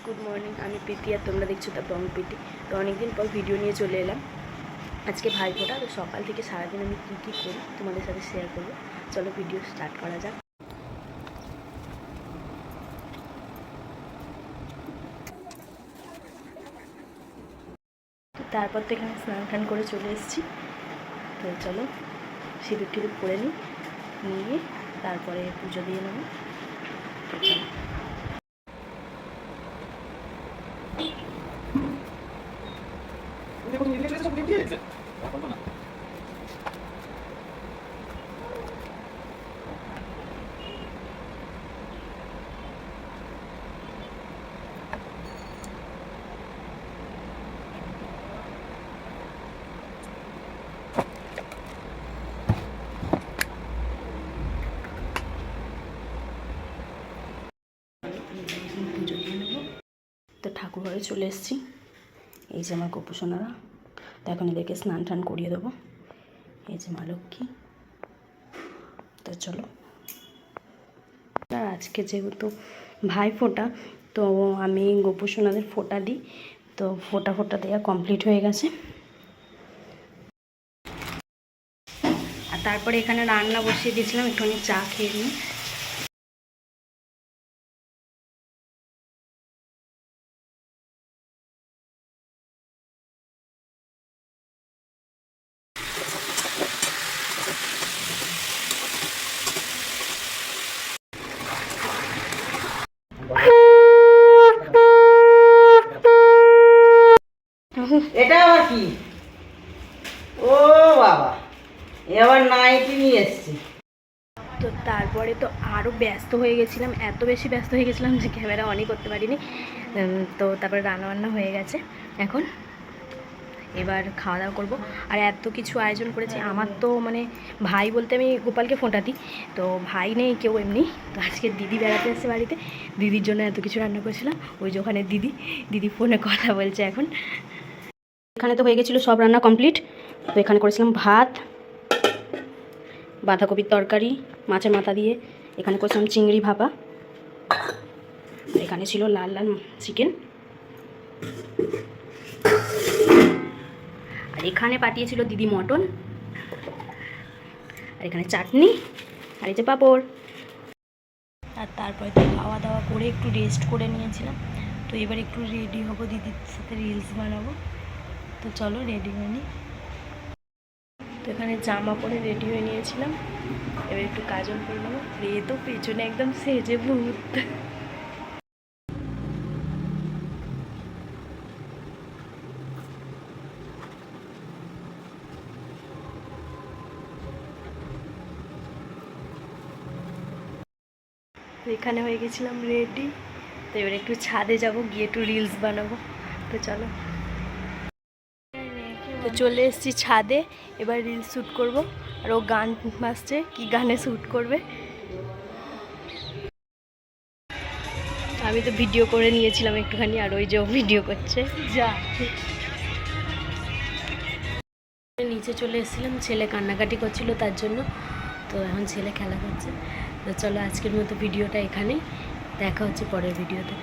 Good morning, আমি প্রীতি আর তোমরা দেখছো দ্য বং প্রীতি। তো অনেকদিন পর ভিডিও নিয়ে চলে এলাম। আজকে ভাইফোঁটা, তো সকাল থেকে সারাদিন আমি কী কী করি তোমাদের সাথে শেয়ার করবো। চলো ভিডিও স্টার্ট করা যাক। তো তারপর থেকে আমি স্নান টান করে চলে এসেছি। তো চলো সিঁদুর টিঁদুর করে নিয়ে তারপরে পুজো দিয়ে নেবো। তো চলো। পুজো দিয়ে নেবো। তো ঠাকুর ঘরে চলে এসেছি। এই যে আমার গোপুসোনারা, তো এখন এদেরকে স্নান টান করিয়ে দেবো। এই যে মা লক্ষ্মী। তো চলো। আর আজকে যেহেতু ভাইফোঁটা, তো আমি গোপুসোনাদের ফোঁটা দিই। তো ফোঁটা দেওয়া কমপ্লিট হয়ে গেছে। আর তারপরে এখানে রান্না বসিয়ে দিয়েছিলাম, একটুখানি চা খেয়ে নিই। এটা আবার কি? ও বাবা, এবার নাইটি নিয়ে এসছি। তো তারপরে তো আরও ব্যস্ত হয়ে গেছিলাম, এত বেশি ব্যস্ত হয়ে গেছিলাম যে ক্যামেরা অনই করতে পারিনি। তো তারপরে রান্নাবান্না হয়ে গেছে। এখন এবার খাওয়া দাওয়া করবো। আর এত কিছু আয়োজন করেছি। আমার তো মানে ভাই বলতে আমি গোপালকে ফোঁটা দিই, তো ভাই নেই কেউ এমনি। তো আজকে দিদি বেড়াতে এসেছে বাড়িতে, দিদির জন্য এত কিছু রান্না করেছিলাম। ওই যে ওখানে দিদি ফোনে কথা বলছে এখন। এখানে তো হয়ে গেছিলো সব রান্না কমপ্লিট। তো এখানে করেছিলাম ভাত, বাঁধাকপির তরকারি মাছের মাথা দিয়ে, এখানে করেছিলাম চিংড়ি ভাপা, এখানে ছিল লাল চিকেন, আর এখানে পাঠিয়েছিল দিদি মটন, আর এখানে চাটনি, আর এই যে পাঁপড়। আর তারপরে তো খাওয়া দাওয়া করে একটু রেস্ট করে নিয়েছিলাম। তো এবার একটু রেডি হব, দিদির সাথে রিলস বানাবো। তো চলো রেডি হয়ে নিই। তো এখানে জামা পরে রেডি হয়ে নিয়েছিলাম। এবার একটু কাজল করে নেবো। এ তো পেছনে একদম সেজে ভূত। এখানে হয়ে গেছিলাম রেডি। তো এবার একটু ছাদে যাব, গিয়ে একটু রিলস বানাবো। তো চলো। তো চলে এসেছি ছাদে, এবার রিলস শ্যুট করব। আর ও গান বাজছে, কি গানে শ্যুট করবে। আমি তো ভিডিও করে নিয়েছিলাম একটুখানি, আর ওই যে ও ভিডিও করছে। যা নিচে চলে এসেছিলাম, ছেলে কান্নাকাটি করছিল তার জন্য। তো এখন ছেলে খেলা করছে। তো চলো আজকের মতো ভিডিওটা এখানেই, দেখা হচ্ছে পরের ভিডিওতে।